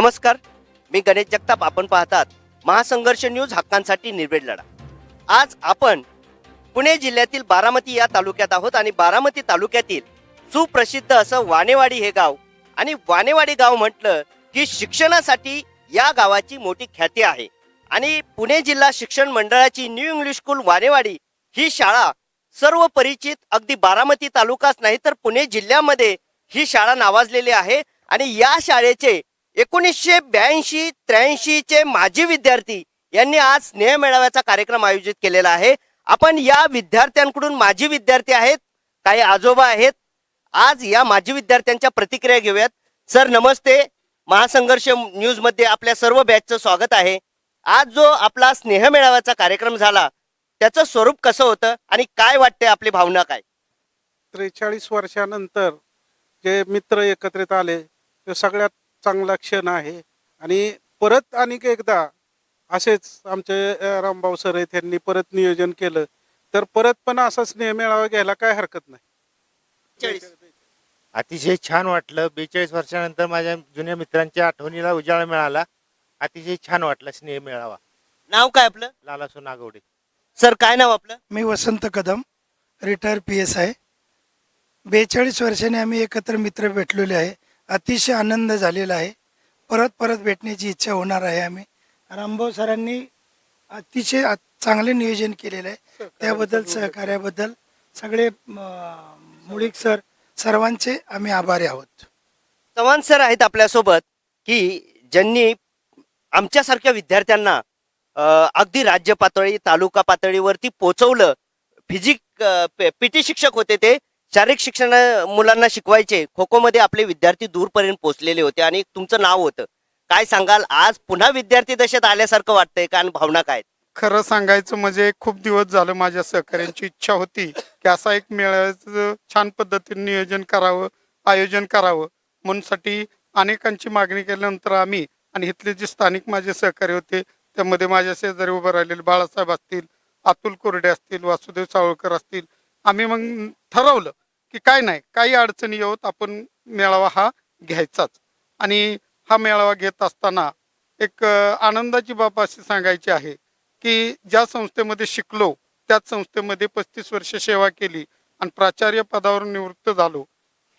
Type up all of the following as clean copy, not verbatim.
नमस्कार, मी गणेश जगताप. आपण पाहतात महासंघर्ष न्यूज, हक्कांसाठी निर्भीड लढा. आज आपण पुणे जिल्ह्यातील बारामती या तालुक्यात आहोत आणि बारामती तालुक्यातील सुप्रसिद्ध असं वानेवाडी हे गाव. आणि वानेवाडी गाव म्हटलं की शिक्षणासाठी या गावाची मोठी ख्याती आहे. आणि पुणे जिल्हा शिक्षण मंडळाची न्यू इंग्लिश स्कूल वानेवाडी ही शाळा सर्व परिचित, अगदी बारामती तालुकाच नाही तर पुणे जिल्ह्यामध्ये ही शाळा नावाजलेली आहे. आणि या शाळेचे 1982-83 चे माजी विद्यार्थी यांनी आज स्नेह मेळाव्याचा कार्यक्रम आयोजित केलेला आहे. आपण या विद्यार्थ्यांकडून, माजी विद्यार्थी आहेत, काही आजोबा आहेत, आज या माजी विद्यार्थ्यांच्या प्रतिक्रिया घेऊयात. सर नमस्ते, महासंघर्ष न्यूज मध्ये आपल्या सर्व बॅचचं स्वागत आहे. आज जो आपला स्नेह मेळाव्याचा कार्यक्रम झाला त्याचं स्वरूप कसं होतं आणि काय वाटते, आपली भावना काय? 43 वर्षानंतर जे मित्र एकत्रित आले ते सगळ्यात चांगला क्षण आहे. आणि परत अनेक एकदा असेच आमचे रामभाऊ सर आहेत, त्यांनी परत नियोजन केलं तर परत पण असा स्नेह मेळावा घ्यायला काय हरकत नाही. 40. अतिशय छान वाटलं. 42 वर्षानंतर माझ्या जुन्या मित्रांच्या आठवणीला उजाळा मिळाला. अतिशय छान वाटलं स्नेह मेळावा. नाव काय आपलं? लालासो नागवडे. सर काय नाव आपलं? मी वसंत कदम, रिटायर PSI. 42 वर्षांनी आम्ही एकत्र मित्र भेटलेले आहे. अतिशय आनंद झालेला आहे. परत परत भेटण्याची इच्छा होणार आहे. आम्ही रामभाऊ सरांनी अतिशय चांगले नियोजन केलेलं आहे. त्याबद्दल, सहकार्याबद्दल सगळे मुळीक सर सर्वांचे आम्ही आभारी आहोत. चव्हाण सर आहेत आपल्यासोबत की ज्यांनी आमच्यासारख्या विद्यार्थ्यांना अगदी राज्य पातळी, तालुका पातळीवरती पोहोचवलं. PT शिक्षक होते, ते शारीरिक शिक्षण मुलांना शिकवायचे. खो खो मध्ये आपले विद्यार्थी दूरपर्यंत पोहोचलेले होते आणि तुमचं नाव होतं. काय सांगाल, आज पुन्हा विद्यार्थी दशेत आल्यासारखं वाटतंय का आणि भावना काय? खरं सांगायचं म्हणजे खूप दिवस झालं माझ्या सहकार्यांची इच्छा होती की असा एक मेळाव्याचं छान पद्धतीने नियोजन करावं, आयोजन करावं. म्हणून साठी अनेकांची मागणी केल्यानंतर आम्ही आणि इथले जे स्थानिक माझे सहकारी होते, त्यामध्ये माझ्या शेजारी उभं राहिलेले बाळासाहेब असतील, अतुल कोरडे असतील, वासुदेव सावळकर असतील, आम्ही मग ठरवलं की काय नाही, काही अडचणी येऊत, आपण मेळावा हा घ्यायचाच. आणि हा मेळावा घेत असताना एक आनंदाची बाब अशी सांगायची आहे की ज्या संस्थेमध्ये शिकलो त्याच संस्थेमध्ये 35 वर्ष सेवा केली आणि प्राचार्य पदावरून निवृत्त झालो.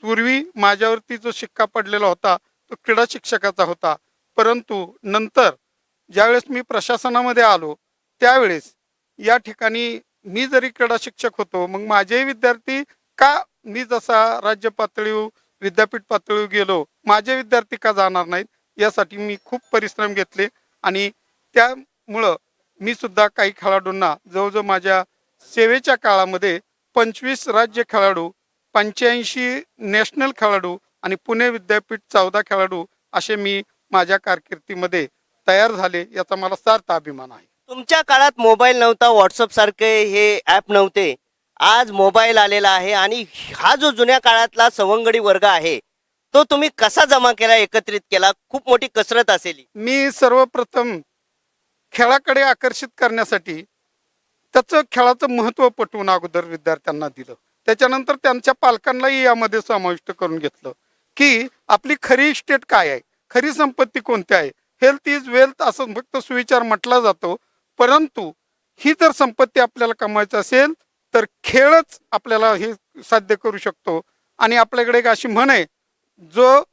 पूर्वी माझ्यावरती जो शिक्का पडलेला होता तो क्रीडा शिक्षकाचा होता. परंतु नंतर ज्यावेळेस मी प्रशासनामध्ये आलो त्यावेळेस या ठिकाणी मी जरी क्रीडा शिक्षक होतो, मग माझे विद्यार्थी का, मी जसा राज्य पातळीवर, विद्यापीठ पातळीवर गेलो, माझे विद्यार्थी का जाणार नाहीत, यासाठी मी खूप परिश्रम घेतले. आणि त्यामुळं मी सुद्धा काही खेळाडूंना जवळजवळ माझ्या सेवेच्या काळामध्ये 25 राज्य खेळाडू, 85 नॅशनल खेळाडू आणि पुणे विद्यापीठ 14 खेळाडू असे मी माझ्या कारकिर्दीमध्ये तयार झाले. याचा मला सार्थ अभिमान आहे. तुमच्या काळात मोबाईल नव्हता, व्हॉट्सअप सारखे हे ॲप नव्हते. आज मोबाईल आलेला आहे आणि हा जो जुन्या काळातला सवंगडी वर्ग आहे तो तुम्ही कसा जमा केला, एकत्रित केला? खूप मोठी कसरत असेल. मी सर्वप्रथम खेळाकडे आकर्षित करण्यासाठी त्याचं खेळाचं महत्त्व पटवून अगोदर विद्यार्थ्यांना दिलं. त्याच्यानंतर त्यांच्या पालकांनाही यामध्ये समाविष्ट करून घेतलं की आपली खरी इस्टेट काय आहे, खरी संपत्ती कोणती आहे. हेल्थ इज वेल्थ असं फक्त सुविचार म्हटला जातो, परंतु ही जर संपत्ती आपल्याला कमवायची असेल तर खेळच आपल्याला हे साध्य करू शकतो. आणि आपल्याकडे एक अशी म्हण आहे, जो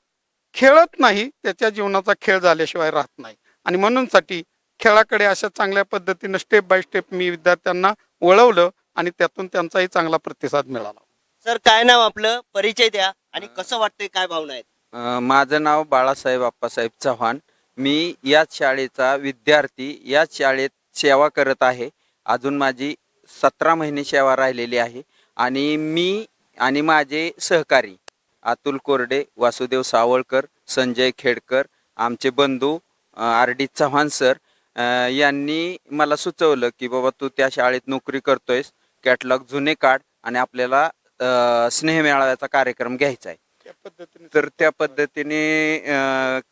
खेळत नाही त्याच्या जीवनाचा खेळ झाल्याशिवाय राहत नाही. आणि म्हणूनसाठी खेळाकडे अशा चांगल्या पद्धतीनं स्टेप बाय स्टेप मी विद्यार्थ्यांना वळवलं आणि त्यातून त्यांचाही चांगला प्रतिसाद मिळाला. सर काय नाव आपलं, परिचय द्या आणि कसं वाटतंय, काय भावना आहेत? माझं नाव बाळासाहेब आप्पासाहेब चव्हाण. मी याच शाळेचा विद्यार्थी, याच शाळेत सेवा करत आहे. अजून माझी 17 महिने सेवा राहिलेली आहे. आणि मी आणि माझे सहकारी अतुल कोरडे, वासुदेव सावळकर, संजय खेडकर, आमचे बंधू RD चव्हाण सर यांनी मला सुचवलं की बाबा तू त्या शाळेत नोकरी करतोयस, कॅटलॉग जुने काढ आणि आपल्याला स्नेह मेळाव्याचा कार्यक्रम घ्यायचा आहे. तर त्या पद्धतीने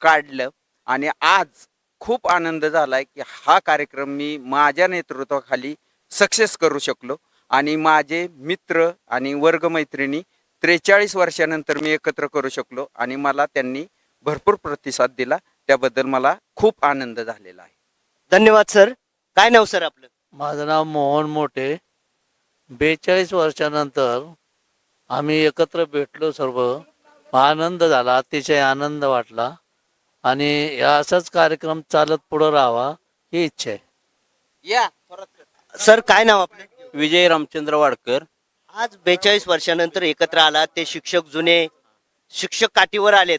काढलं आणि आज खूप आनंद झालाय की हा कार्यक्रम मी माझ्या नेतृत्वाखाली सक्सेस करू शकलो. आणि माझे मित्र आणि वर्गमैत्रिणी 43 वर्षानंतर मी एकत्र करू शकलो आणि मला त्यांनी भरपूर प्रतिसाद दिला. त्याबद्दल मला खूप आनंद झालेला आहे. धन्यवाद सर. काय नाव सर आपलं? माझं नाव मोहन मोठे. 42 वर्षानंतर आम्ही एकत्र भेटलो सर्व. आनंद झाला, अतिशय आनंद वाटला आणि असाच कार्यक्रम चालत पुढे राहावा ही इच्छा आहे. या सर काय नाव आपलं? विजय रामचंद्र वाडकर. आज 42 वर्षानंतर एकत्र आला, ते शिक्षक जुने शिक्षक काठीवर आलेत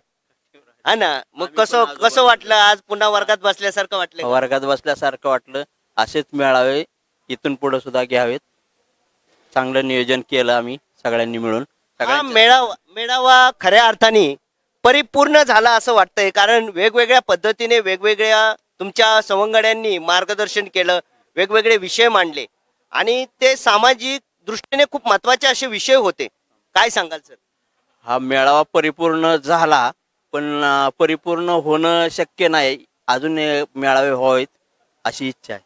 हा ना, मग कसं कसं वाटलं? आज पुन्हा वर्गात बसल्यासारखं वाटलं का? वर्गात बसल्यासारखं वाटलं. असेच मेळावे इथून पुढे सुद्धा घ्यावेत. चांगलं नियोजन केलं आम्ही सगळ्यांनी मिळून. हा सगळ्यांच्या- मेळावा खऱ्या अर्थाने परिपूर्ण झाला असं वाटतंय, कारण वेगवेगळ्या पद्धतीने वेगवेगळ्या तुमच्या सवंगड्यांनी मार्गदर्शन केलं, वेगवेगळे विषय मांडले आणि ते सामाजिक दृष्टीने खूप महत्वाचे असे विषय होते. काय सांगाल सर? हा मेळावा परिपूर्ण झाला, पण परिपूर्ण होणं शक्य नाही. अजून मेळावे व्हावेत अशी इच्छा आहे.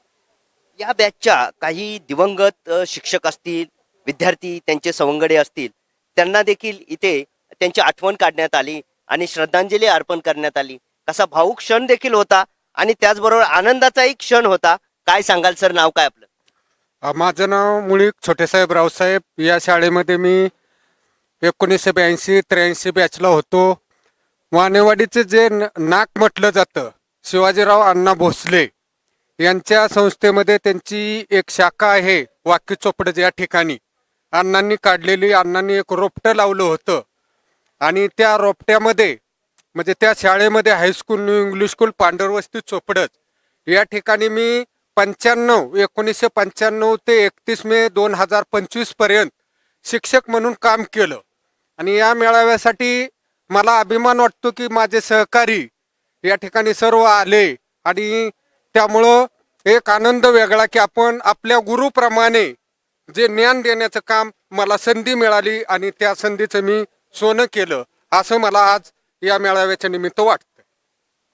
या बॅचच्या काही दिवंगत शिक्षक असतील, विद्यार्थी त्यांचे सवंगडे असतील, त्यांना देखील इथे त्यांची आठवण काढण्यात आली आणि श्रद्धांजली अर्पण करण्यात आली. कसा भाऊक क्षण देखील होता आणि त्याचबरोबर आनंदाचाही क्षण होता. काय सांगाल सर? नाव काय आपलं? माझं नाव मुळीक छोटेसाहेब रावसाहेब. या शाळेमध्ये मी 1982-83 बॅचला होतो. वानेवाडीचे जे नाक म्हटलं जातं, शिवाजीराव अण्णा भोसले यांच्या संस्थेमध्ये त्यांची एक शाखा आहे वाकी चोपडज या ठिकाणी. अण्णांनी काढलेली, अण्णांनी एक रोपटं लावलं होतं आणि त्या रोपट्यामध्ये म्हणजे त्या शाळेमध्ये हायस्कूल, न्यू इंग्लिश स्कूल, पांढरवस्ती चोपडज या ठिकाणी मी 1995 ते 31 मे 2025 पर्यंत शिक्षक म्हणून काम केलं. आणि या मेळाव्यासाठी मला अभिमान वाटतो की माझे सहकारी या ठिकाणी सर्व आले आणि त्यामुळं एक आनंद वेगळा की आपण आपल्या गुरुप्रमाणे जे ज्ञान देण्याचं काम मला संधी मिळाली आणि त्या संधीचं मी सोनं केलं असं मला आज या मेळाव्याच्या निमित्त वाटतं.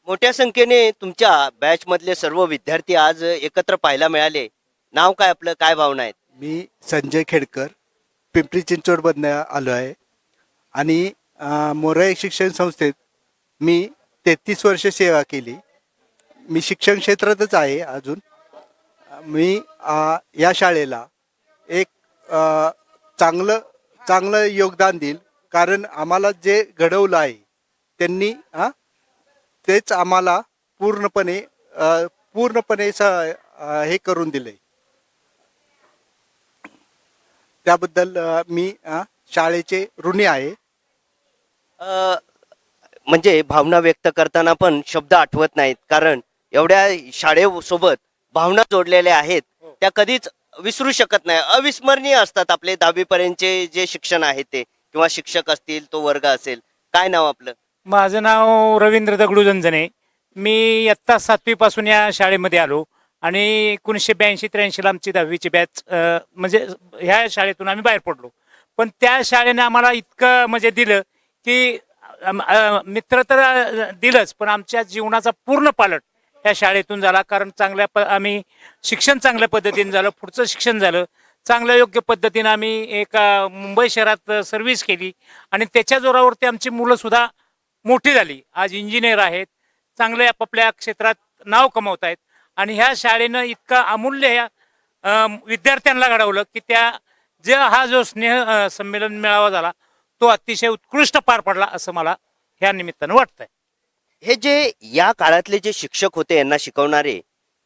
मोठ्या संख्येने तुमच्या बॅच मधले सर्व विद्यार्थी आज एकत्र पाहायला मिळाले. नाव काय आपलं? काय भावना आहेत? मी संजय खेडकर, पिंपरी चिंचवडमधनं आलो आहे आणि मोरई शिक्षण संस्थेत मी 33 वर्ष सेवा केली. मी शिक्षण क्षेत्रातच आहे अजून. मी या शाळेला एक चांगलं योगदान देईल, कारण आम्हाला जे घडवलं आहे त्यांनी तेच आम्हाला पूर्णपणे हे करून दिले. त्याबद्दल मी शाळेचे ऋणी आहे. म्हणजे भावना व्यक्त करताना पण शब्द आठवत नाहीत, कारण एवढ्या शाळेसोबत भावना जोडलेल्या आहेत त्या कधीच विसरू शकत नाही. अविस्मरणीय असतात आपले 10वी पर्यंतचे जे शिक्षण आहे ते, किंवा शिक्षक असतील, तो वर्ग असेल. काय नाव आपलं? माझं नाव रवींद्र दगडू झंझणे. मी इयत्ता 7वी पासून या शाळेमध्ये आलो आणि 1982-83 आमची 10वीची बॅच म्हणजे ह्या शाळेतून आम्ही बाहेर पडलो. पण त्या शाळेने आम्हाला इतकं म्हणजे दिलं की मित्र तर दिलंच, पण आमच्या जीवनाचा पूर्ण पालट या शाळेतून झाला. कारण आम्ही शिक्षण चांगल्या पद्धतीने झालं, पुढचं शिक्षण झालं चांगल्या योग्य पद्धतीनं. आम्ही एक मुंबई शहरात सर्व्हिस केली आणि त्याच्या जोरावरती आमची मुलं सुद्धा मोठी झाली. आज इंजिनियर आहेत, चांगले आपापल्या क्षेत्रात नाव कमवत आहेत. आणि ह्या शाळेनं इतका अमूल्य ह्या विद्यार्थ्यांना घडवलं की हा जो स्नेह संमेलन मेळावा झाला तो अतिशय उत्कृष्ट पार पडला असं मला ह्या निमित्तानं वाटतंय. हे जे या काळातले जे शिक्षक होते, यांना शिकवणारे,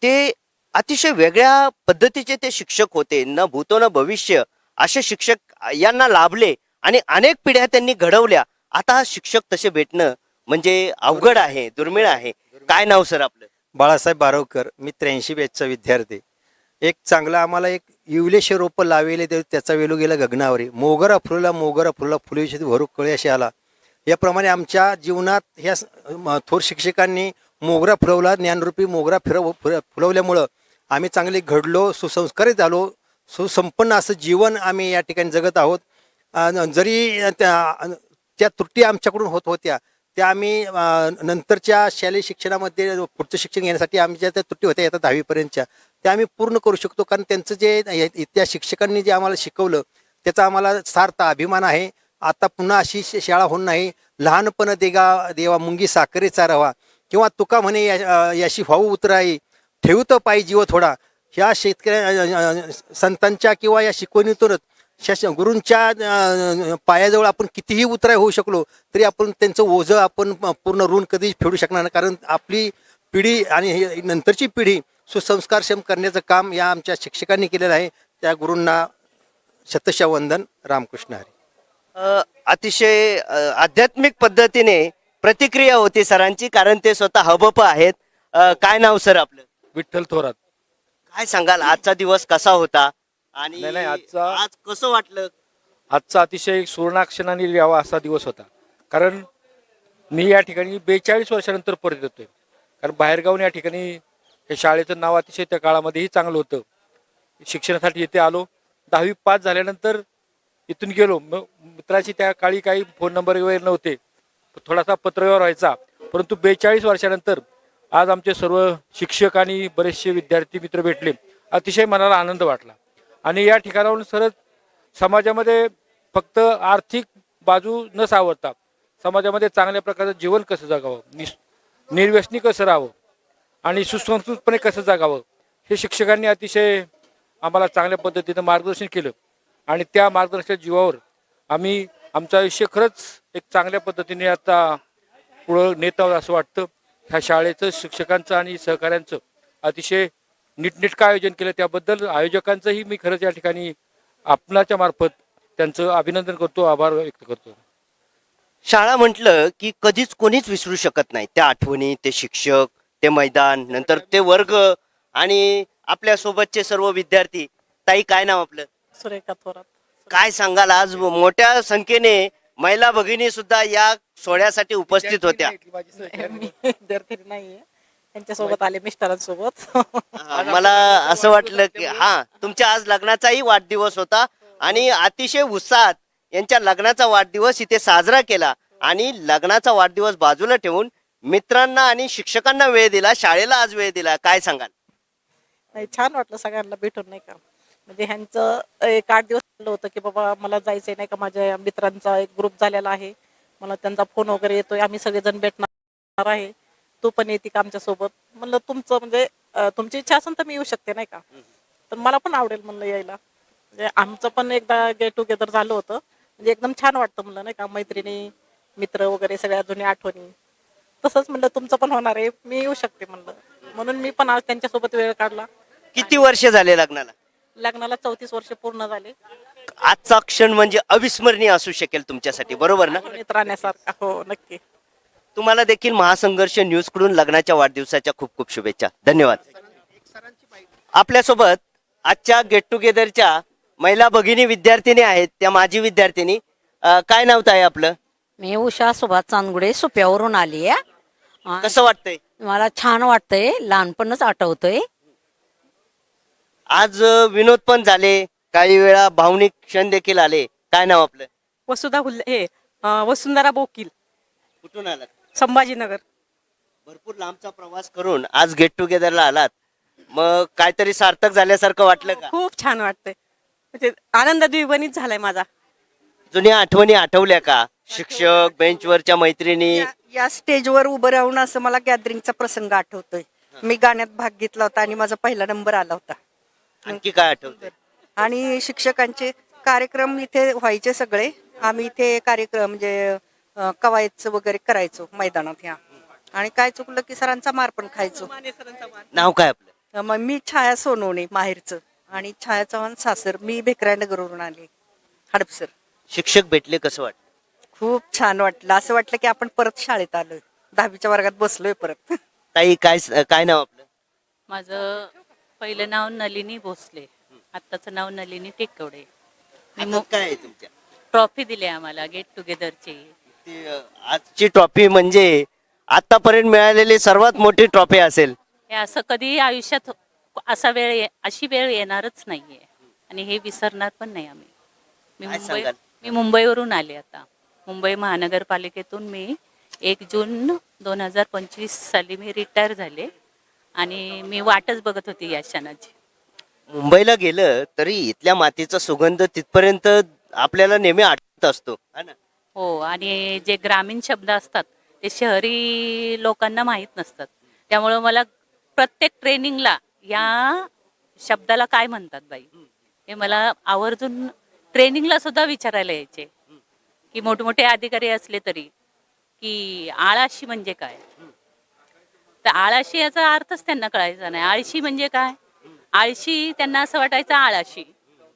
ते अतिशय वेगळ्या पद्धतीचे ते शिक्षक होते. न भूतो न भविष्य असे शिक्षक यांना लाभले आणि अनेक पिढ्या त्यांनी घडवल्या. आता हा शिक्षक तसे भेटणं म्हणजे अवघड आहे, दुर्मिळ आहे. काय नाव सर आपलं? बाळासाहेब बारवकर. मी 83 बॅचचा विद्यार्थी. एक चांगला आम्हाला एक इवलेशे रोपं लावले, त्याचा वेलू गेला गगनावरी. मोगरा फुलला फुलेशी भरू कळे असे आला. याप्रमाणे आमच्या जीवनात ह्या थोर शिक्षकांनी मोगरा फुलवला, ज्ञानरूपी मोगरा फुलवल्यामुळं आम्ही चांगले घडलो, सुसंस्कारित झालो, सुसंपन्न असं जीवन आम्ही या ठिकाणी जगत आहोत. जरी त्या त्रुटी आमच्याकडून होत होत्या त्या आम्ही नंतरच्या शालेय शिक्षणामध्ये पुढचं शिक्षण घेण्यासाठी आमच्या त्या त्रुटी होत्या येतात 10वी पर्यंतच्या, त्या आम्ही पूर्ण करू शकतो. कारण त्यांचं जे त्या शिक्षकांनी जे आम्हाला शिकवलं त्याचा आम्हाला सार्थ अभिमान आहे. आता पुन्हा अशी शाळा होणार नाही. लहानपण देवा मुंगी साखरेचा रवा. किंवा तुका म्हणे याशी भाऊ उतराई ठेवतो पायी जीव थोडा, ह्या शेतकऱ्या संतांच्या किंवा या शिकवणीतूनच गुरूंच्या पायाजवळ आपण कितीही उतराय होऊ शकलो तरी आपण त्यांचं ओझं आपण पूर्ण ऋण कधीच फेडू शकणार नाही. कारण आपली पिढी आणि नंतरची पिढी सुसंस्कारक्षम करण्याचं काम या आमच्या शिक्षकांनी केलेलं आहे. त्या गुरूंना शतशः वंदन. रामकृष्ण हरी. अतिशय आध्यात्मिक पद्धतीने प्रतिक्रिया होती सरांची, कारण ते स्वतः हबप आहेत. काय नाव सर आपलं? विठ्ठल थोरात. काय सांगाल आजचा दिवस कसा होता आणि नाही, आज कसं वाटलं? आजचा अतिशय सुवर्णाक्षराने लिहावा असा दिवस होता. कारण मी या ठिकाणी 42 वर्षानंतर परत येतोय. कारण बाहेरगावून या ठिकाणी हे शाळेचं नाव अतिशय त्या काळामध्येही चांगलं होतं. शिक्षणासाठी इथे आलो. 10वी पास झाल्यानंतर इथून गेलो. मित्राची त्या काळी काही फोन नंबर वगैरे नव्हते, थोडासा पत्रव्यवहार व्हायचा. परंतु 42 वर्षानंतर आज आमचे सर्व शिक्षक आणि बरेचसे विद्यार्थी मित्र भेटले. अतिशय मनाला आनंद वाटला. आणि या ठिकाणावरून सरच समाजामध्ये फक्त आर्थिक बाजू न सावरता समाजामध्ये चांगल्या प्रकारचं जीवन कसं जगावं, निर्व्यसनी कसं राहावं आणि सुसंस्कृतपणे कसं जगावं हे शिक्षकांनी अतिशय आम्हाला चांगल्या पद्धतीनं मार्गदर्शन केलं. आणि त्या मार्गदर्शनाच्या जीवावर आम्ही आमचं आयुष्य खरंच एक चांगल्या पद्धतीने आता पुढं नेत आहोत असं वाटतं. ह्या शाळेचं, शिक्षकांचं आणि सहकाऱ्यांचं अतिशय नीटनेटकं आयोजन केलं. त्याबद्दल आयोजकांचंही मी खरंच या ठिकाणी आपणाच्या मार्फत त्यांचं अभिनंदन करतो, आभार व्यक्त करतो. शाळा म्हटलं की कधीच कोणीच विसरू शकत नाही त्या आठवणी, ते शिक्षक, ते मैदान, नंतर ते वर्ग आणि आपल्या सोबतचे सर्व विद्यार्थी. ताई, काय नाव आपलं? सुरेखा थोरात. काय सांगाल, आज मोठ्या संख्येने महिला भगिनी सुद्धा या सोहळ्यासाठी उपस्थित होत्या. मी विद्यार्थी नाहीये, त्यांच्यासोबत आले मिस्टरांसोबत. मला असं वाटलं की तुमच्या आज लग्नाचाही वाढदिवस होता आणि अतिशय उत्साहात यांच्या लग्नाचा वाढदिवस इथे साजरा केला. आणि लग्नाचा वाढदिवस बाजूला ठेवून मित्रांना आणि शिक्षकांना वेळ दिला, शाळेला आज वेळ दिला. काय सांगाल? नाही, छान वाटलं सगळ्यांना भेटून, नाही का. म्हणजे ह्यांचं एक 8 दिवस झालं होतं की बाबा मला जायचंय, नाही का. माझ्या मित्रांचा एक ग्रुप झालेला आहे, मला त्यांचा फोन वगैरे येतोय, आम्ही सगळेजण भेटणार आहे, तू पण येते का आमच्या सोबत. म्हणलं तुमचं म्हणजे तुमची इच्छा असेल तर मी येऊ शकते, नाही का. तर मला पण आवडेल म्हणलं यायला. म्हणजे आमचं पण एकदा गेट टुगेदर झालं होतं, म्हणजे एकदम छान वाटतं म्हणलं, नाही का. मैत्रिणी, मित्र वगैरे सगळ्या जुन्या आठवणी. तसंच म्हणलं तुमचं पण होणार आहे, मी येऊ शकते म्हणलं. म्हणून मी पण आज त्यांच्यासोबत वेळ काढला. किती वर्ष झाले लग्नाला? लग्नाला 34 वर्ष पूर्ण झाले. आजचा क्षण म्हणजे अविस्मरणीय असू शकेल तुमच्यासाठी, बरोबर ना? आठवणीत राहण्यासारखा. हो, नक्की. तुम्हाला देखील महासंघर्ष न्यूज कडून लग्नाच्या वाढदिवसाच्या खूप खूप शुभेच्छा. धन्यवाद. आपल्यासोबत आजच्या गेट टुगेदरच्या महिला भगिनी विद्यार्थिनी आहेत, त्या माजी विद्यार्थिनी. काय नाव आहे आपलं? मी उषा सुभाष चांदगुडे, सुप्यावरून आली आहे. कसं वाटतंय? मला छान वाटतंय, लहानपणच आठवतंय. आज विनोद पण झाले, काही वेळा भावनिक क्षण देखील आले. काय नाव आपलं? वसुंधरा बोकील. कुठून आलात? संभाजीनगर. भरपूर लांबचा प्रवास करून आज गेट टुगेदरला आलात, मग काहीतरी सार्थक झाल्यासारखं वाटलं का? खूप छान वाटतंय, म्हणजे आनंद द्विगुणित झालाय माझा. जुन्या आठवणी आठवल्या का? शिक्षक, बेंचवरच्या मैत्रिणी. या स्टेजवर उभं राहून असं मला गॅदरिंगचा प्रसंग आठवतोय. मी गाण्यात भाग घेतला होता आणि माझा पहिला नंबर आला होता. आणखी काय आठवतंय? आणि शिक्षकांचे कार्यक्रम इथे व्हायचे सगळे. आम्ही इथे कार्यक्रम म्हणजे कवायतचं वगैरे करायचो मैदानात ह्या. आणि काय चुकलं की सरांचा मार पण खायचो. नाव काय आपलं? मग मी छाया सोनवणे माहेरचं आणि छाया चव्हाण सासर. मी भेकरांडगरवरून आले, हडपसर. शिक्षक भेटले, कसं वाटलं? खूप छान वाटलं. असं वाटलं की आपण परत शाळेत आलोय, 10वीच्या वर्गात बसलोय परत. ताई, काय नाव आपलं? माझं पहिलं नाव नलिनी भोसले, आत्ताचं नाव नलिनी टेकवडे. हातात काय आहे तुमच्या? ट्रॉफी दिली आम्हाला गेट टुगेदरची. आजची ट्रॉफी म्हणजे आतापर्यंत मिळालेली सर्वात मोठी ट्रॉफी असेल. हे असं कधी आयुष्यात अशी वेळ येणारच नाहीये आणि हे विसरणार पण नाही आम्ही. मी मुंबईवरून आले. आता मुंबई महानगरपालिकेतून मी 1 जून 2025 साली मी रिटायर झाले आणि मी वाटच बघत होती या क्षणाची. मुंबईला गेलं तरी इथल्या मातीचा सुगंध तिथपर्यंत आपल्याला नेहमी आठवत असतो, है ना? हो, आणि जे ग्रामीण शब्द असतात ते शहरी लोकांना माहीत नसतात. त्यामुळं मला प्रत्येक ट्रेनिंगला या शब्दाला काय म्हणतात बाई हे मला आवर्जून ट्रेनिंगला सुद्धा विचारायला यायचे, की मोठमोठे अधिकारी असले तरी, की आळाशी म्हणजे काय. तर आळाशी याचा अर्थच त्यांना कळायचा नाही. आळशी म्हणजे काय, आळशी त्यांना असं वाटायचं आळाशी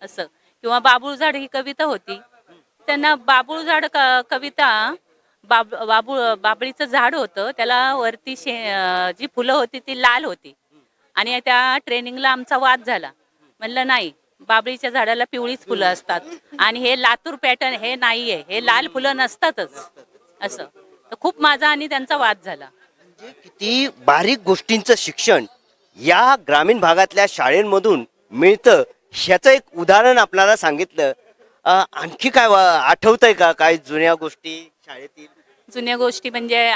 असं. किंवा बाबूळझाड ही कविता होती, त्यांना बाबूळझाड कविता बाबळीचं झाड होतं, त्याला वरती जी फुलं होती ती लाल होती. आणि त्या ट्रेनिंगला आमचा वाद झाला. म्हणलं नाही, बाबळीच्या झाडाला पिवळीच फुलं असतात आणि हे लातूर पॅटर्न हे नाहीये, हे लाल फुलं नसतातच असं. तर खूप माझा आणि त्यांचा वाद झाला. किती बारीक गोष्टींचं शिक्षण या ग्रामीण भागातल्या शाळेंमधून मिळतं ह्याचं एक उदाहरण आपल्याला सांगितलं. आणखी काय आठवतंय का काय जुन्या गोष्टी शाळेतील? जुन्या गोष्टी म्हणजे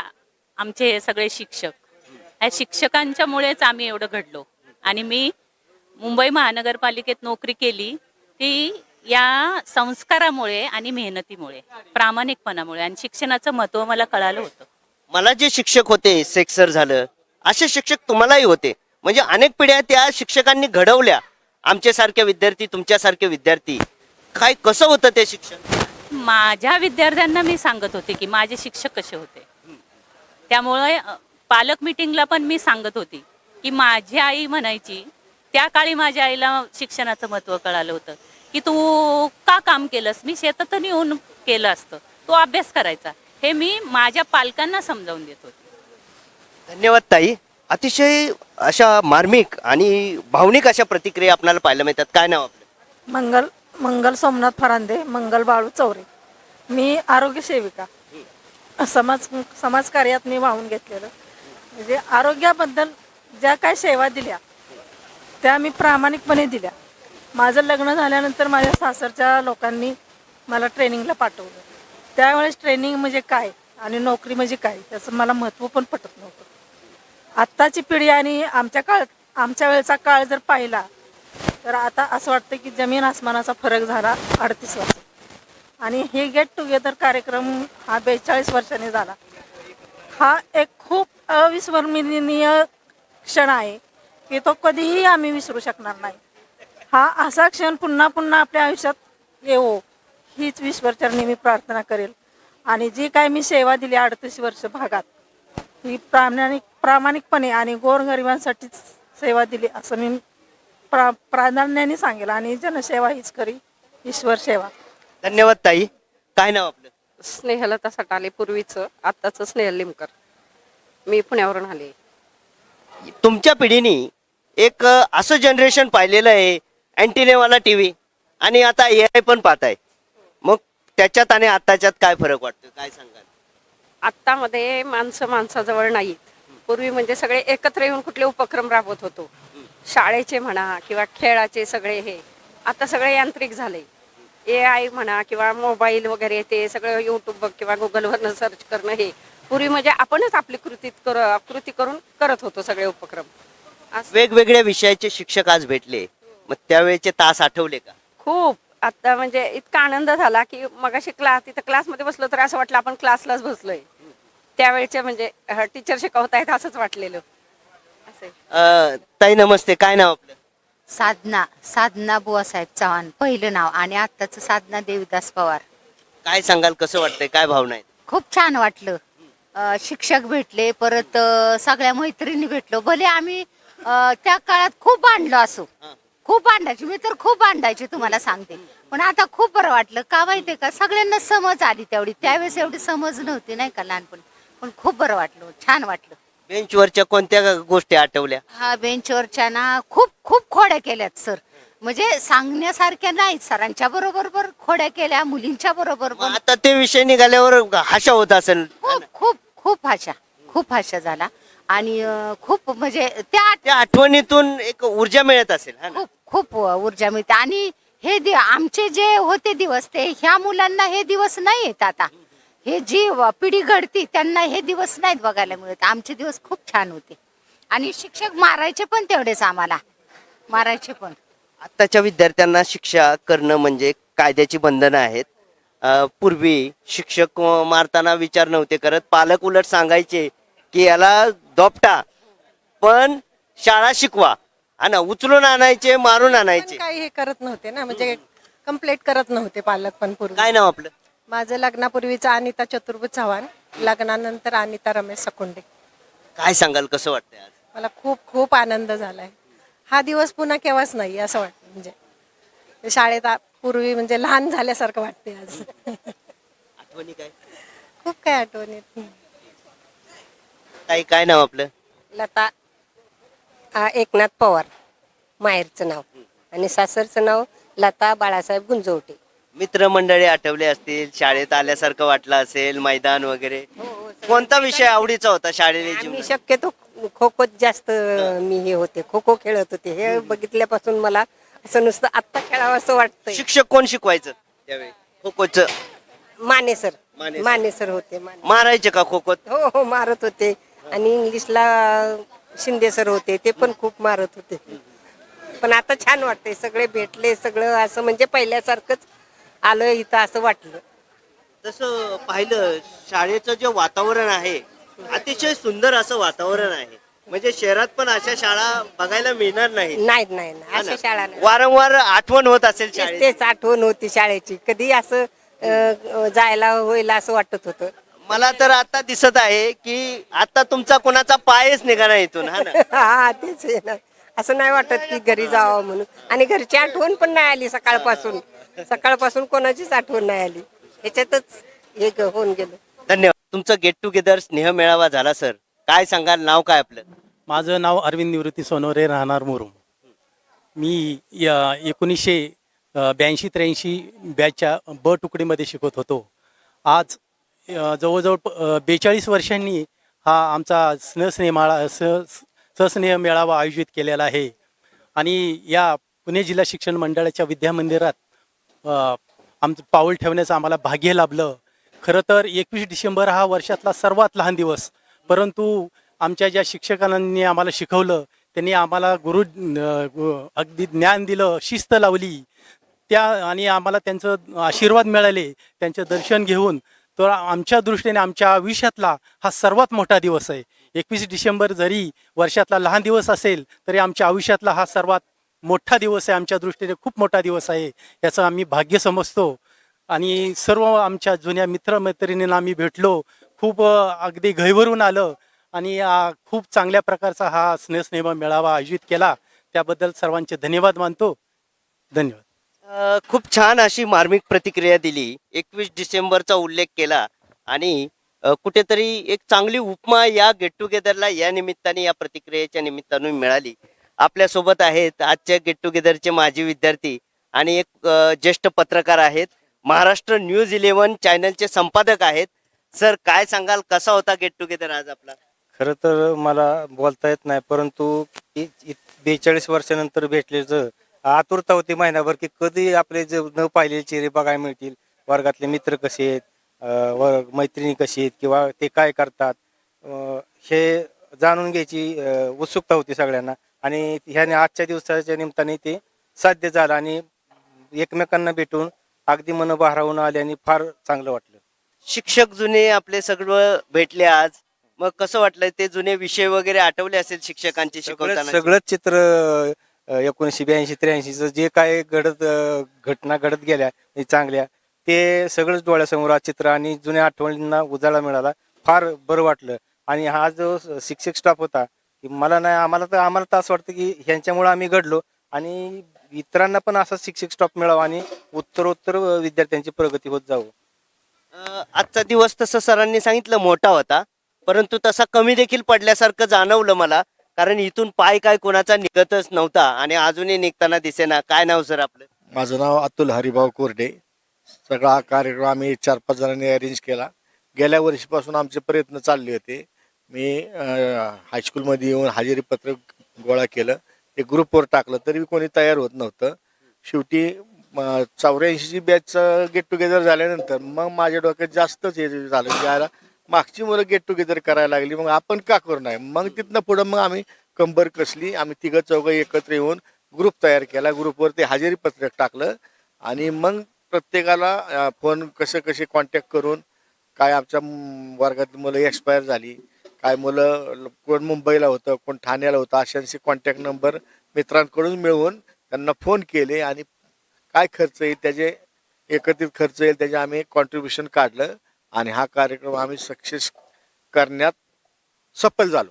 आमचे हे सगळे शिक्षक, या शिक्षकांच्यामुळेच आम्ही एवढं घडलो. आणि मी मुंबई महानगरपालिकेत नोकरी केली ती या संस्कारामुळे आणि मेहनतीमुळे, प्रामाणिकपणामुळे. आणि शिक्षणाचं महत्त्व मला कळालं होतं. मला जे शिक्षक होते, सेक्सर झालं, असे शिक्षक तुम्हालाही होते. म्हणजे अनेक पिढ्या त्या शिक्षकांनी घडवल्या. आमच्यासारखे विद्यार्थी, तुमच्यासारखे विद्यार्थी. काय कसं होतं ते शिक्षण? माझ्या विद्यार्थ्यांना मी सांगत होते की माझे शिक्षक कसे होते. त्यामुळे पालक मिटिंगला पण मी सांगत होती की माझी आई म्हणायची, त्या काळी माझ्या आईला शिक्षणाचं महत्त्व कळालं होतं, की तू का काम केलंस, मी शेतातून येऊन केलं असतं, तो अभ्यास करायचा. हे मी माझ्या पालकांना समजावून देत होते. धन्यवाद ताई. अतिशय अशा मार्मिक आणि भावनिक अशा प्रतिक्रिया आपल्याला पाहायला मिळतात. काय नाव आपलं? मंगल सोमनाथ फरांदे, मंगल बाळू चौरे. मी आरोग्य सेविका, समाजकार्यात मी वाहून घेतलेलं. म्हणजे आरोग्याबद्दल ज्या काय सेवा दिल्या त्या मी प्रामाणिकपणे दिल्या. माझं लग्न झाल्यानंतर माझ्या सासरच्या लोकांनी मला ट्रेनिंगला पाठवलं. त्यावेळेस ट्रेनिंग म्हणजे काय आणि नोकरी म्हणजे काय त्याचं मला महत्त्व पण पटत नव्हतं. आत्ताची पिढी आणि आमच्या वेळचा काळ जर पाहिला तर आता असं वाटतं की जमीन आसमानाचा फरक झाला 38 वर्ष. आणि हे गेट टुगेदर कार्यक्रम हा 42 वर्षांनी झाला. हा एक खूप अविस्मरणीय क्षण आहे की तो कधीही आम्ही विसरू शकणार नाही. हा असा क्षण पुन्हा पुन्हा आपल्या आयुष्यात येवो हीच ईश्वरचरणी मी प्रार्थना करेल. आणि जी काय मी सेवा दिली 38 वर्ष भागात, ही प्रामाणिकपणे आणि गोरगरिबांसाठीच सेवा दिली असं मी प्राधान्याने सांगेल. आणि जनसेवा हीच करी, ईश्वर सेवा. धन्यवाद ताई. काय नाव आपलं? स्नेहलता सटाले, पूर्वीचं आत्ताचं स्नेहल लिमकर. मी पुण्यावरून आले. तुमच्या पिढीने एक असं जनरेशन पाहिलेलं आहे, अँटिनेवाला टीव्ही आणि आता AI पण पाहताय. मग त्याच्यात आणि आताच्यात काय फरक वाटतो, काय सांगाल? आत्तामध्ये माणसं माणसाजवळ नाहीत. पूर्वी म्हणजे सगळे एकत्र येऊन कुठले उपक्रम राबवत होतो, शाळेचे म्हणा किंवा खेळाचे सगळे. हे आता सगळे यांत्रिक झाले. AI म्हणा किंवा मोबाईल वगैरे ते सगळं यूट्यूब किंवा गुगलवरनं सर्च करणं. हे पूर्वी म्हणजे आपणच आपली कृती करून करत होतो सगळे उपक्रम. वेगवेगळ्या विषयाचे शिक्षक आज भेटले, मग त्यावेळेचे तास आठवले का? खूप. आता म्हणजे इतका आनंद झाला की मगाशी तिथं क्लासमध्ये बसलो तर असं वाटलं आपण क्लासलाच बसलोय. त्यावेळेचे म्हणजे टीचर शिकवतायत असंच वाटलेलं. ताई नमस्ते. काय नाव आपलं? साधना बुवासाहेब चव्हाण पहिलं नाव, आणि आत्ताचं साधना देविदास पवार. काय सांगाल, कसं वाटतंय, काय भावना आहेत? खूप छान वाटलं. शिक्षक भेटले, परत सगळ्या मैत्रिणी भेटलो. भले आम्ही त्या काळात खूप भांडलो असो, खूप भांडायची, मी तर खूप भांडायची तुम्हाला सांगते. पण आता खूप बरं वाटलं. का माहितीये का, सगळ्यांना समज आली तेवढी. त्यावेळेस एवढी समज नव्हती नाही का लहानपणी. पण खूप बरं वाटलं, छान वाटलं. बेंचवरच्या कोणत्या गोष्टी आठवल्या? हा, बेंचवरच्या ना खूप खूप खोड्या केल्यात सर. म्हणजे सांगण्यासारख्या नाहीत. सरांच्या बरोबर खोड्या केल्या, मुलींच्या बरोबर. आता ते विषय निघाल्यावर हाशा होत असेल. खूप हाशा झाला. आणि खूप म्हणजे त्या आठवणीतून एक ऊर्जा मिळत असेल. खूप ऊर्जा मिळते. आणि हे आमचे जे होते दिवस, ते ह्या मुलांना हे दिवस नाही येत आता. हे जी पिढी घडती त्यांना हे दिवस नाहीत बघायला मिळत. आमचे दिवस खूप छान होते. आणि शिक्षक मारायचे पण तेवढेच, आम्हाला मारायचे पण. आताच्या विद्यार्थ्यांना शिक्षा करणं म्हणजे कायद्याची बंधनं आहेत. पूर्वी शिक्षक मारताना विचार नव्हते करत, पालक उलट सांगायचे की याला दोपटा पण शाळा शिकवा, आणि उचलून आणायचे, मारून आणायचे. काही हे करत नव्हते ना, म्हणजे कंप्लेंट करत नव्हते पालक पण पूर्वी. काय नाव आपलं? माझं लग्नापूर्वीचं अनिता चतुर्भुज चव्हाण, लग्नानंतर अनिता रमेश सकुंडे. काय सांगाल, कसं वाटतंय आज? मला खूप खूप आनंद झालाय. हा दिवस पुन्हा केव्हाच नाही असं वाटतं. म्हणजे शाळेत पूर्वी म्हणजे लहान झाल्यासारखं वाटते आज. आठवणी काय? खूप काय आठवणी. ताई, काय नाव आपलं? लता एकनाथ पवार, माहेरचं नाव, आणि सासरचं नाव लता बाळासाहेब गुंजवटे. मित्रमंडळी आठवले असतील, शाळेत आल्यासारखं वाटलं असेल, मैदान वगैरे. कोणता विषय आवडीचा होता शाळेच्या मी जीवनात? शक्यतो खो खोत जास्त मी हे होते, खो खो खेळत होते. हे बघितल्यापासून मला असं नुसतं आत्ता खेळावं असं वाटतंय. शिक्षक कोण शिकवायचं त्यावेळी खो खोचं? Mane sir, Mane sir. Mane sir होते. मारायचे का खो खोत? हो हो, मारत होते. आणि इंग्लिशला शिंदे सर होते, ते पण खूप मारत होते. पण आता छान वाटतंय, सगळे भेटले, सगळं असं म्हणजे पहिल्यासारखंच आलं इथं असं वाटलं. तसं पाहिलं, शाळेचं जे वातावरण आहे अतिशय सुंदर असं वातावरण आहे. म्हणजे शहरात पण अशा शाळा बघायला मिळणार नाही. नाही नाही नाही, अशा शाळा नाही. वारंवार आठवण होत असेल शाळेत. तेच आठवण होती शाळेची. कधी असं जायला होईल असं वाटत होतं. मला तर आता दिसत आहे की आता तुमचा कोणाचा पायच निघाला इथून, हा ना? हा, तेच आहे ना. असं नाही वाटत की घरी जावं म्हणून. आणि घरची आठवण पण नाही आली सकाळपासून. सकाळपासून कोणाचीच आठवण नाही आली. ह्याच्यातच हे होऊन गेलं. धन्यवाद. तुमचं गेट टुगेदर स्नेह मेळावा झाला सर. काय सांगाल, नाव काय आपलं? माझं नाव अरविंद निवृत्ती सोनवरे, राहणार मुरुम. मी 1982-83 बॅचच्या ब तुकडीमध्ये शिकत होतो. आज जवळजवळ 42 वर्षांनी हा आमचा सस्नेह मेळावा आयोजित केलेला आहे. आणि या पुणे जिल्हा शिक्षण मंडळाच्या विद्यामंदिरात आमचं पाऊल ठेवण्याचं आम्हाला भाग्य लाभलं. खरं तर 21 डिसेंबर हा वर्षातला सर्वात लहान दिवस, परंतु आमच्या ज्या शिक्षकांनी आम्हाला शिकवलं, त्यांनी आम्हाला अगदी ज्ञान दिलं, शिस्त लावली त्या, आणि आम्हाला त्यांचं आशीर्वाद मिळाले. त्यांचं दर्शन घेऊन तर आमच्या दृष्टीने आमच्या आयुष्यातला हा सर्वात मोठा दिवस आहे. 21 डिसेंबर जरी वर्षातला लहान दिवस असेल तरी आमच्या आयुष्यातला हा सर्वात मोठा दिवस आहे. आमच्या दृष्टीने खूप मोठा दिवस आहे, याचं आम्ही भाग्य समजतो. आणि सर्व आमच्या जुन्या मित्रमैत्रिणींना आम्ही भेटलो, खूप अगदी घैवरून आलं. आणि खूप चांगल्या प्रकारचा हा स्नेह मेळावा आयोजित केला, त्याबद्दल सर्वांचे धन्यवाद मानतो. धन्यवाद. खूप छान अशी मार्मिक प्रतिक्रिया दिली. 21 डिसेंबरचा उल्लेख केला आणि कुठेतरी एक चांगली उपमा या गेट टुगेदरला या निमित्ताने, या प्रतिक्रियेच्या निमित्ताने मिळाली. आपल्यासोबत आहेत आजच्या गेट टुगेदरचे माजी विद्यार्थी आणि एक ज्येष्ठ पत्रकार आहेत, महाराष्ट्र न्यूज 11 चॅनलचे संपादक आहेत. सर, काय सांगाल, कसा होता गेट टुगेदर आज आपला? खरं तर मला बोलता येत नाही, परंतु 42 वर्षानंतर भेटल्याचं आतुरता होती महिनाभर की कधी आपले जे न पाहिलेले चेहरे बघायला मिळतील, वर्गातले मित्र कसे आहेत, मैत्रिणी कशी आहेत, किंवा ते काय करतात, हे जाणून घ्यायची उत्सुकता होती सगळ्यांना. आणि ह्याने आजच्या दिवसाच्या निमित्ताने ते साध्य झालं आणि एकमेकांना भेटून अगदी मन भारावून आले आणि फार चांगलं वाटलं. शिक्षक जुने आपले सगळं भेटले आज, मग कसं वाटलं? ते जुने विषय वगैरे आठवले असेल शिक्षकांचे शिकवताना? सगळंच चित्र 1982-83 जे काय घटना घडत गेल्या चांगल्या, ते सगळंच डोळ्यासमोर चित्र आणि जुन्या आठवणींना उजाळा मिळाला. फार बरं वाटलं. आणि हा जो शिक्षक स्टाफ होता, आम्हाला तर असं वाटतं की ह्यांच्यामुळे आम्ही घडलो आणि इतरांना पण असा शिक्षक स्टाफ मिळावा आणि उत्तरोत्तर विद्यार्थ्यांची प्रगती होत जावं. आजचा दिवस तसं सरांनी सांगितलं मोठा होता, परंतु तसा कमी देखील पडल्यासारखं जाणवलं मला, कारण इथून पाय काय कोणाचा निघतच नव्हता आणि अजूनही निघताना दिसेना. काय नाव सर आपलं? माझं नाव अतुल हरिभाऊ कोरडे. सगळा कार्यक्रम आम्ही 4-5 जणांनी अरेंज केला. गेल्या वर्षीपासून आमचे प्रयत्न चालले होते. मी हायस्कूलमध्ये येऊन हजेरी पत्रक गोळा केलं, ते ग्रुपवर टाकलं, तरी कोणी तयार होत नव्हतं. शेवटी 84ची बॅचचं गेट टुगेदर झाल्यानंतर मग माझ्या डोक्यात जास्तच हे झालं की याला मागची मुलं गेट टुगेदर करायला लागली, मग आपण का करू नये. मग तिथनं पुढं मग आम्ही कंबर कसली, आम्ही 3-4 एकत्र येऊन ग्रुप तयार केला. ग्रुपवर ते हजेरी पत्रक टाकलं आणि मग प्रत्येकाला फोन कसे कॉन्टॅक्ट करून काय आमच्या वर्गातील मुलं एक्सपायर झाली, काय मुलं कोण मुंबईला होतं, कोण ठाण्याला होतं, अशांचे कॉन्टॅक्ट नंबर मित्रांकडून मिळवून त्यांना फोन केले आणि काय खर्च येईल त्याचे एकत्रित खर्च येईल त्याचे आम्ही कॉन्ट्रीब्युशन काढलं आणि हा कार्यक्रम आम्ही सक्सेस करण्यात सफल झालो.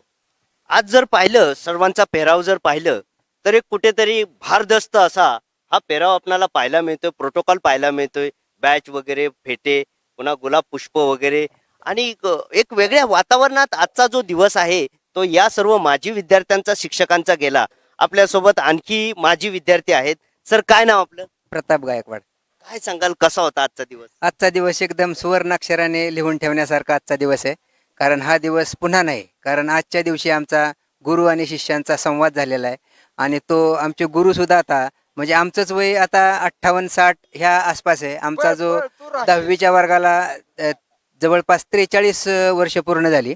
आज जर पाहिलं सर्वांचा पेहराव जर पाहिलं तर एक कुठेतरी भारदस्त असा हा पेहराव आपल्याला पाहायला मिळतोय, प्रोटोकॉल पाहायला मिळतोय, बॅच वगैरे, फेटे, पुन्हा गुलाब पुष्प वगैरे आणि एक वेगळ्या वातावरणात आजचा जो दिवस आहे तो या सर्व माजी विद्यार्थ्यांचा शिक्षकांचा गेला. आपल्यासोबत आणखी माजी विद्यार्थी आहेत. सर, काय नाव आपलं? प्रताप गायकवाड. काय सांगाल, कसा होता आजचा दिवस? आजचा दिवस एकदम सुवर्णाक्षराने लिहून ठेवण्यासारखा आजचा दिवस आहे. कारण हा दिवस पुन्हा नाही, कारण आजच्या दिवशी आमचा गुरु आणि शिष्यांचा संवाद झालेला आहे आणि तो आमचे गुरु सुद्धा आता म्हणजे आमचंच वय आता 58-60 ह्या आसपास आहे. आमचा जो 10वीच्या वर्गाला जवळपास 43 वर्ष पूर्ण झाली.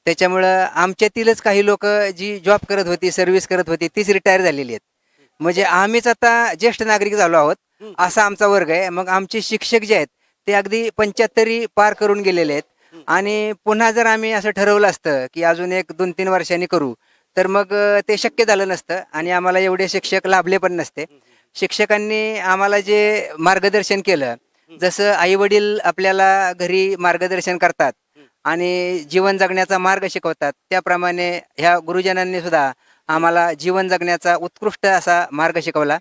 त्याच्यामुळं आमच्यातीलच काही लोक जी जॉब करत होती, सर्व्हिस करत होती, तीच रिटायर झालेली आहेत. म्हणजे आम्हीच आता ज्येष्ठ नागरिक झालो आहोत असा आमचा वर्ग आहे. मग आमचे शिक्षक जे आहेत ते अगदी 75 पार करून गेलेले आहेत आणि पुन्हा जर आम्ही असं ठरवलं असतं की अजून 1-2-3 वर्षांनी करू तर मग ते शक्य झालं नसतं आणि आम्हाला एवढे शिक्षक लाभले पण नसते. शिक्षकांनी आम्हाला जे मार्गदर्शन केलं, जसं आई वडील आपल्याला घरी मार्गदर्शन करतात आणि जीवन जगण्याचा मार्ग शिकवतात, त्याप्रमाणे ह्या गुरुजनांनी सुद्धा आम्हाला जीवन जगण्याचा उत्कृष्ट असा मार्ग शिकवला.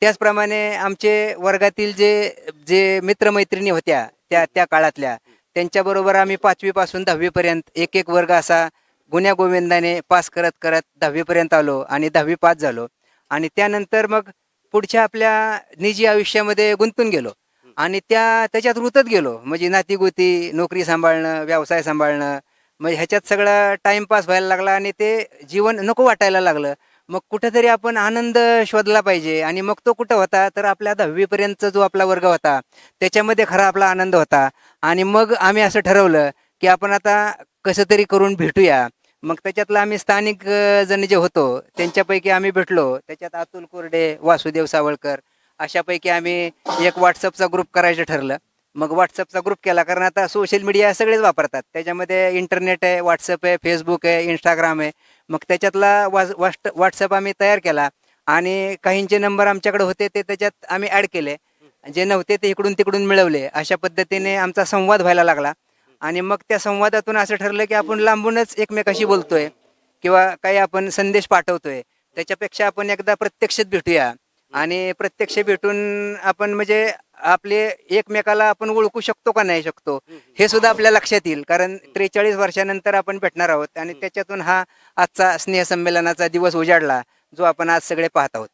त्याचप्रमाणे आमचे वर्गातील जे जे मित्रमैत्रिणी होत्या त्या काळातल्या, त्यांच्याबरोबर आम्ही 5वी पासून 10वी पर्यंत एक वर्ग असा गुण्यागोविंदाने पास करत करत 10वी पर्यंत आलो आणि 10वी पास झालो आणि त्यानंतर मग पुढच्या आपल्या निजी आयुष्यामध्ये गुंतून गेलो आणि त्याच्यात रुतत गेलो. म्हणजे नातीगोती, नोकरी सांभाळणं, व्यवसाय सांभाळणं, म्हणजे ह्याच्यात सगळा टाइमपास व्हायला लागला आणि ते जीवन नको वाटायला लागलं. मग कुठेतरी आपण आनंद शोधला पाहिजे आणि मग तो कुठं होता तर आपल्या 10वी पर्यंतचा जो आपला वर्ग होता त्याच्यामध्ये खरा आपला आनंद होता. आणि मग आम्ही असं ठरवलं की आपण आता कसं तरी करून भेटूया. मग त्याच्यातलं आम्ही स्थानिक जण जे होतो त्यांच्यापैकी आम्ही भेटलो. त्याच्यात अतुल कोरडे, वासुदेव सावळकर अशापैकी आम्ही एक व्हॉट्सअपचा ग्रुप करायचं ठरलं. मग व्हॉट्सअपचा ग्रुप केला, कारण आता सोशल मीडिया सगळेच वापरतात. त्याच्यामध्ये इंटरनेट आहे, व्हॉट्सअप आहे, फेसबुक आहे, इंस्टाग्राम आहे. मग त्याच्यातला व्हॉट्सअप आम्ही तयार केला आणि काहींचे नंबर आमच्याकडे होते ते त्याच्यात आम्ही ॲड केले, जे नव्हते ते इकडून तिकडून मिळवले. अशा पद्धतीने आमचा संवाद व्हायला लागला आणि मग त्या संवादातून असं ठरलं की आपण लांबूनच एकमेकाशी बोलतोय किंवा काही आपण संदेश पाठवतोय, त्याच्यापेक्षा आपण एकदा प्रत्यक्षात भेटूया आणि प्रत्यक्ष भेटून आपण म्हणजे आपले एकमेकाला आपण ओळखू शकतो का नाही शकतो हे सुद्धा आपल्या लक्षात येईल. कारण 43 वर्षानंतर आपण भेटणार आहोत आणि त्याच्यातून हा आजचा स्नेहसंमेलनाचा दिवस उजाडला जो आपण आज सगळे पाहत आहोत.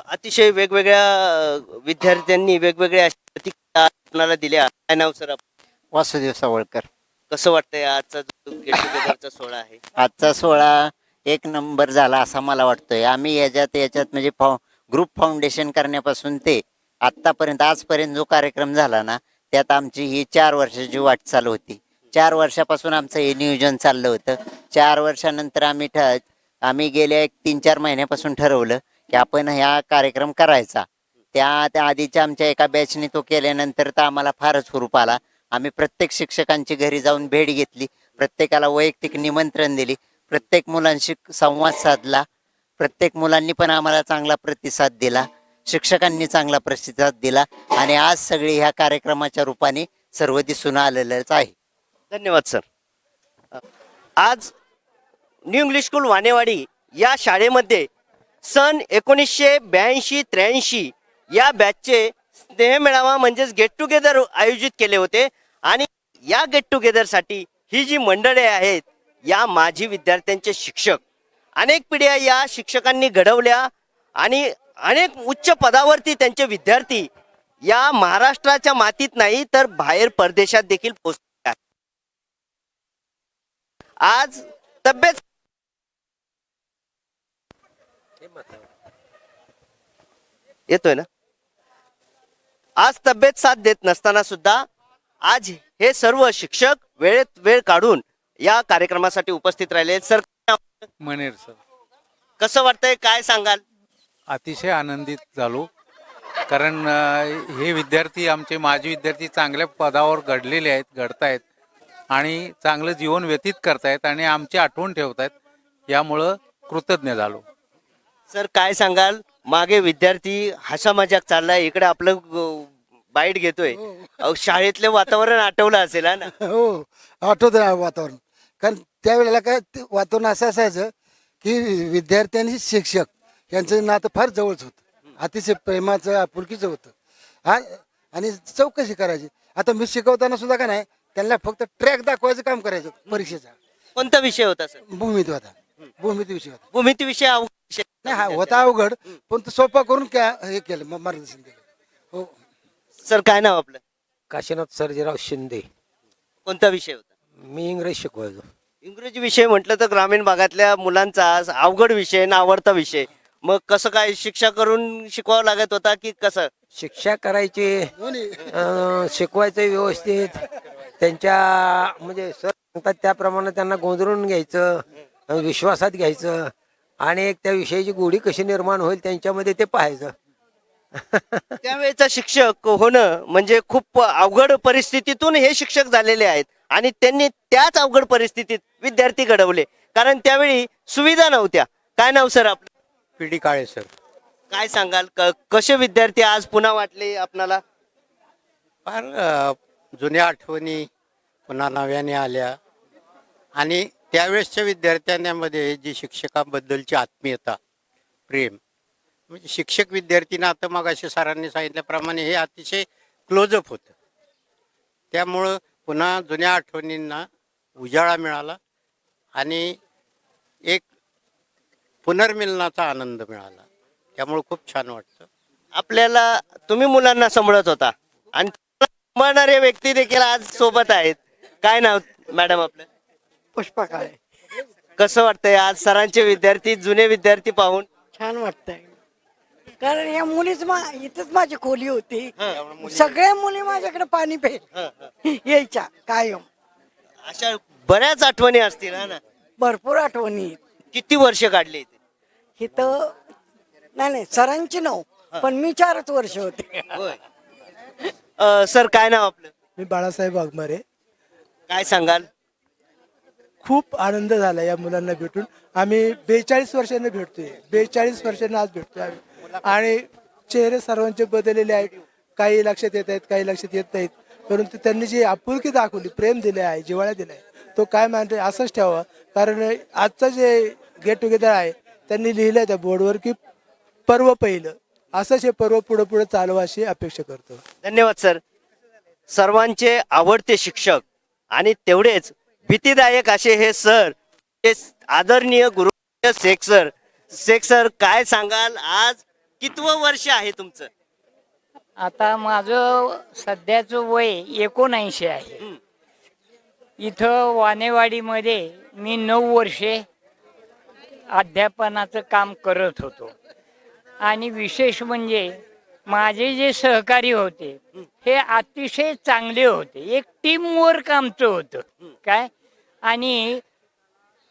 अतिशय वेगवेगळ्या विद्यार्थ्यांनी वेगवेगळ्या प्रतिक्रिया आपल्याला दिल्या. काय नाव सर? वासुदेव सावळकर. कसं वाटतंय आजचा जो गेट टुगेदरचा सोहळा आहे? आजचा सोहळा एक नंबर झाला असं मला वाटतंय. आम्ही याच्यात म्हणजे ग्रुप फाउंडेशन करण्यापासून ते आत्तापर्यंत आजपर्यंत जो कार्यक्रम झाला ना, त्यात आमची ही 4 वर्षाची वाटचाल होती. 4 वर्षापासून आमचं हे नियोजन चाललं होतं. 4 वर्षानंतर आम्ही गेल्या 3-4 महिन्यापासून ठरवलं की आपण ह्या कार्यक्रम करायचा. त्या आधीच्या आमच्या एका बॅचने तो केल्यानंतर तर आम्हाला फारच हुरूप आला. आम्ही प्रत्येक शिक्षकांची घरी जाऊन भेट घेतली, प्रत्येकाला वैयक्तिक निमंत्रण दिली, प्रत्येक मुलांशी संवाद साधला. प्रत्येक मुलांनी पण आम्हाला चांगला प्रतिसाद दिला, शिक्षकांनी चांगला प्रतिसाद दिला आणि आज सगळे ह्या कार्यक्रमाच्या रूपाने सर्व दिसून आलेलंच आहे. धन्यवाद सर. आज न्यू इंग्लिश स्कूल वानेवाडी या शाळेमध्ये सन 1982-83 या बॅचचे स्नेह मेळावा म्हणजेच गेट टुगेदर आयोजित केले होते आणि या गेट टुगेदरसाठी ही जी मंडळे आहेत या माजी विद्यार्थ्यांचे शिक्षक, अनेक पिढ्या या शिक्षकांनी घडवल्या आणि अनेक उच्च पदावरती त्यांचे विद्यार्थी या महाराष्ट्राच्या मातीत नाही तर बाहेर परदेशात देखील पोहोचले आहेत. आज तब्येत येतोय ना? आज तब्येत साथ देत नसताना सुद्धा आज हे सर्व शिक्षक वेळेत वेळ काढून या कार्यक्रमासाठी उपस्थित राहिले. Sir, Maner sir. कसं वाटतंय, काय सांगाल? अतिशय आनंदित झालो कारण हे विद्यार्थी आमचे माजी विद्यार्थी चांगल्या पदावर घडलेले आहेत, घडतायत आणि चांगलं जीवन व्यतीत करतायत आणि आमची आठवण ठेवतायत. यामुळं कृतज्ञ झालो. सर काय सांगाल, मागे विद्यार्थी हसा मजाक चाललाय, इकडे आपलं बाईट घेतोय. शाळेतले वातावरण आठवलं असेल हा ना? हो, आठवतं वातावरण. कारण त्यावेळेला काय वातावरण असं असायचं की विद्यार्थी आणि शिक्षक यांचं नातं फार जवळच होतं, अतिशय प्रेमाचं आपुलकीचं होतं. आणि चौकशी करायची. आता मी शिकवताना सुद्धा का नाही, त्यांना फक्त ट्रॅक दाखवायचं काम करायचं परीक्षेचा. कोणता विषय होता सर? भूमिती होता, भूमिती विषय होता. भूमिती विषय अवघड विषय. नाही, हा होता अवघड, पण तो सोपा करून हे केलं, मार्गदर्शन केलं. हो. सर काय नाव आपलं? काशीनाथ सर्जेराव शिंदे. कोणता विषय होता? मी इंग्रजी शिकवायचो. इंग्रजी विषय म्हटलं तर ग्रामीण भागातल्या मुलांचा अवघड विषय ना आवडता विषय. मग कसं काय शिक्षा करून शिकवावं लागत होता की कसं? शिक्षा करायची, शिकवायचं व्यवस्थित, त्यांच्या म्हणजे सर सांगतात त्याप्रमाणे त्यांना गोंधळून घ्यायचं, विश्वासात घ्यायचं आणि एक त्या विषयाची गोडी कशी निर्माण होईल त्यांच्यामध्ये ते पाहायचं. त्यावेळेचा शिक्षक होणं म्हणजे खूप अवघड परिस्थितीतून हे शिक्षक झालेले आहेत आणि त्यांनी त्याच अवघड परिस्थितीत विद्यार्थी घडवले, कारण त्यावेळी सुविधा नव्हत्या. काय नाव सर आपलं? पिढी काळे सर. काय सांगाल, कसे विद्यार्थी आज पुन्हा वाटले आपणाला? फार जुन्या आठवणी पुन्हा नव्याने आल्या आणि त्यावेळेसच्या विद्यार्थ्यांमध्ये जी शिक्षकाबद्दलची आत्मीयता, प्रेम, म्हणजे शिक्षक विद्यार्थी नातं मगाशी सरांनी सांगितल्याप्रमाणे हे अतिशय क्लोजअप होतं. त्यामुळं पुन्हा जुन्या आठवणींना उजाळा मिळाला आणि एक पुनर्मिलनाचा आनंद मिळाला. त्यामुळे खूप छान वाटतं. आपल्याला तुम्ही मुलांना सांभाळत होता आणि सांभाळणारे व्यक्ती देखील आज सोबत आहेत. काय नाव मॅडम आपलं? पुष्पा काळे. कसं वाटतंय आज सरांचे विद्यार्थी, जुने विद्यार्थी पाहून? छान वाटतंय, कारण या मुलीच इथंच माझी खोली होती. सगळ्या मुली माझ्याकडे पाणी यायच्या कायम. अशा बऱ्याच आठवणी असतील हा ना? भरपूर आठवणी. किती वर्ष काढली इथं? नाही, सरांची 9, पण मी 4च वर्ष होते. सर काय नाव आपलं? मी बाळासाहेब वाघमारे. काय सांगाल? खूप आनंद झाला या मुलांना भेटून. आम्ही 42 वर्षांनी भेटतोय, 42 वर्षांनी आज भेटतोय आम्ही. आणि चेहरे सर्वांचे बदललेले आहेत. काही लक्षात येत आहेत, काही लक्षात येत नाहीत, परंतु त्यांनी जी आपुलकी दाखवली, प्रेम दिले आहे, जिव्हाळा दिला आहे, तो काय मानते असंच ठेवा. कारण आजचं जे गेट टुगेदर आहे त्यांनी लिहिलं त्या बोर्डवर की पर्व पहिलं, असंच हे पर्व पुढे पुढे चालवा अशी अपेक्षा करतो. धन्यवाद सर. सर्वांचे आवडते शिक्षक आणि तेवढेच भीतीदायक असे हे सर, हे आदरणीय गुरु शेख सर. शेख सर काय सांगाल, आज कितवं वर्ष आहे तुमचं? आता माझं सध्याचं वय 79 आहे. इथं वानेवाडीमध्ये मी 9 वर्षे अध्यापनाचं काम करत होतो. आणि विशेष म्हणजे माझे जे सहकारी होते हे अतिशय चांगले होते. एक टीमवर्क आमचं होतं काय. आणि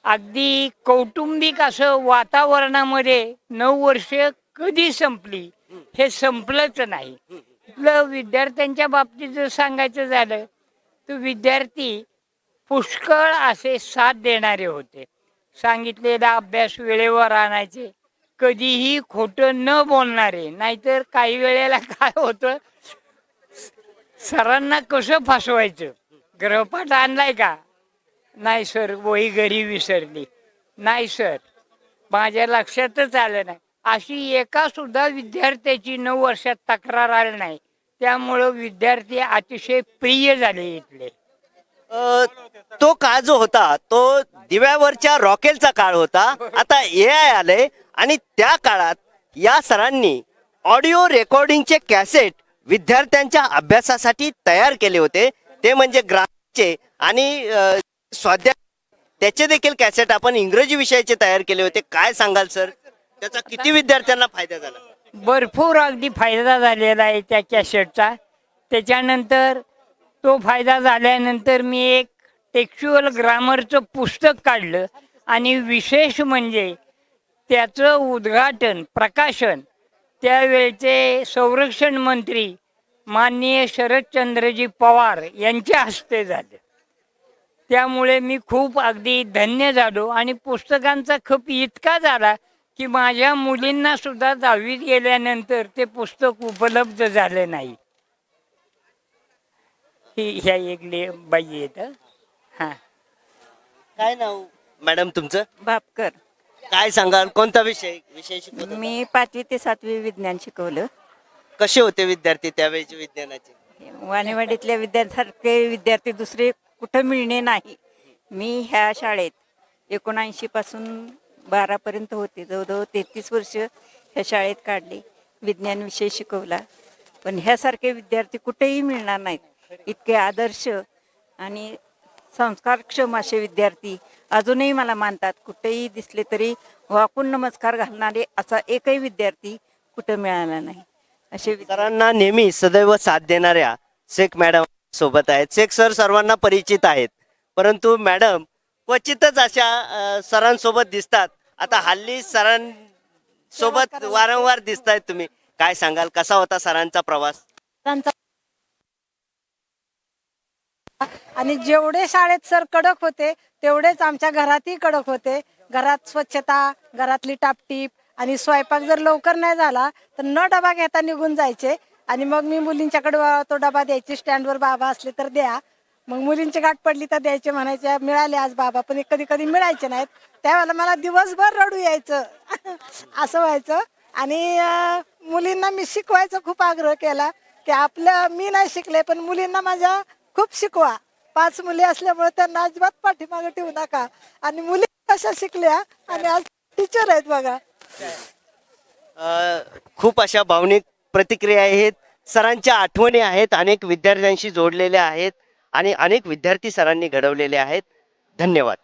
अगदी कौटुंबिक असं वातावरणामध्ये 9 वर्ष कधी संपली हे संपलंच नाही. इथलं विद्यार्थ्यांच्या बाबतीत जर सांगायचं झालं तर विद्यार्थी पुष्कळ असे साथ देणारे होते. सांगितलेला अभ्यास वेळेवर आणायचे, कधीही खोटं न बोलणारे. नाहीतर काही वेळेला काय होतं, सरांना कसं फसवायचं, गृहपाठ आणलाय का? नाही सर, वही घरी विसरली. नाही सर, माझ्या लक्षातच आलं नाही. अशी एका सुद्धा विद्यार्थ्याची 9 वर्षात तक्रार आली नाही. त्यामुळं विद्यार्थी अतिशय प्रिय झाले इथले. तो काळ जो होता तो दिव्यावरच्या रॉकेलचा काळ होता. आता AI आले आणि त्या काळात या सरांनी ऑडिओ रेकॉर्डिंगचे कॅसेट विद्यार्थ्यांच्या अभ्यासासाठी तयार केले होते. ते म्हणजे ग्रामरचे आणि स्वाध्याय, त्याचे देखील कॅसेट आपण इंग्रजी विषयाचे तयार केले होते. काय सांगाल सर, त्याचा किती विद्यार्थ्यांना फायदा झाला? भरपूर अगदी फायदा झालेला आहे त्या कॅसेटचा. त्याच्यानंतर तो फायदा झाल्यानंतर मी एक टेक्स्च्युअल ग्रामरचं पुस्तक काढलं आणि विशेष म्हणजे त्याचं उद्घाटन, प्रकाशन त्यावेळचे संरक्षण मंत्री माननीय शरदचंद्रजी पवार यांच्या हस्ते झालं. त्यामुळे मी खूप अगदी धन्य झालो आणि पुस्तकांचा खप इतका झाला की माझ्या मुलींना सुद्धा 10वीत गेल्यानंतर ते पुस्तक उपलब्ध झालं नाही. ह्या एक बाई आहेत. हां, काय नाव मॅडम तुमचं? बापकर. काय सांगाल, कोणता विषय शिकवत? मी 5वी ते 7वी विज्ञान शिकवलं. कसे होते विद्यार्थी त्यावेळेचे विज्ञानाचे? वाणेवाडीतल्या विद्यार्थ्यासारखे विद्यार्थी दुसरे कुठं मिळणे नाही. मी ह्या शाळेत 79 पासून 12 पर्यंत होते. जवळजवळ 33 वर्ष ह्या शाळेत काढली. विज्ञान विषय शिकवला. पण ह्यासारखे विद्यार्थी कुठेही मिळणार नाहीत. इतके आदर्श आणि संस्कारक्षम असे विद्यार्थी अजूनही मला मानतात. कुठेही दिसले तरी वाकून नमस्कार घालणारे असा एकही विद्यार्थी कुठं मिळाला नाही. असे सरांना नेहमी सदैव साथ देणाऱ्या शेख मॅडम सोबत आहेत. शेख सर सर्वांना परिचित आहेत, परंतु मॅडम क्वचितच अशा सरांसोबत दिसतात. आता हल्ली सरांसोबत वारंवार दिसतायत तुम्ही. काय सांगाल, कसा होता सरांचा प्रवास? आणि जेवढे शाळेत सर कडक होते तेवढेच आमच्या घरातही कडक होते. घरात स्वच्छता, घरातली टापटीप आणि स्वयंपाक जर लवकर नाही झाला तर न डबा घेता निघून जायचे. आणि मग मी मुलींच्याकडे तो डबा द्यायची. स्टँडवर बाबा असले तर द्या, मग मुलींची गाठ पडली तर द्यायचे. म्हणायचे मिळाले आज बाबा, पण कधी कधी मिळायचे नाहीत. त्यावेळेला मला दिवसभर रडू यायचं असं व्हायचं. आणि मुलींना मी शिकवायचा खूप आग्रह केला की मी नाही शिकले पण मुलींना माझ्या खूप शिकवा. 5 मुली असल्यामुळे त्यांना अजिबात पाठीमागे ठेवू नका. आणि मुली कशा शिकल्या आणि आज टीचर आहेत बघा. खूप अशा भावनिक प्रतिक्रिया आहेत. सरांच्या आठवणी आहेत, अनेक विद्यार्थ्यांशी जोडलेल्या आहेत आणि अनेक विद्यार्थी सरांनी घडवलेले आहेत. धन्यवाद.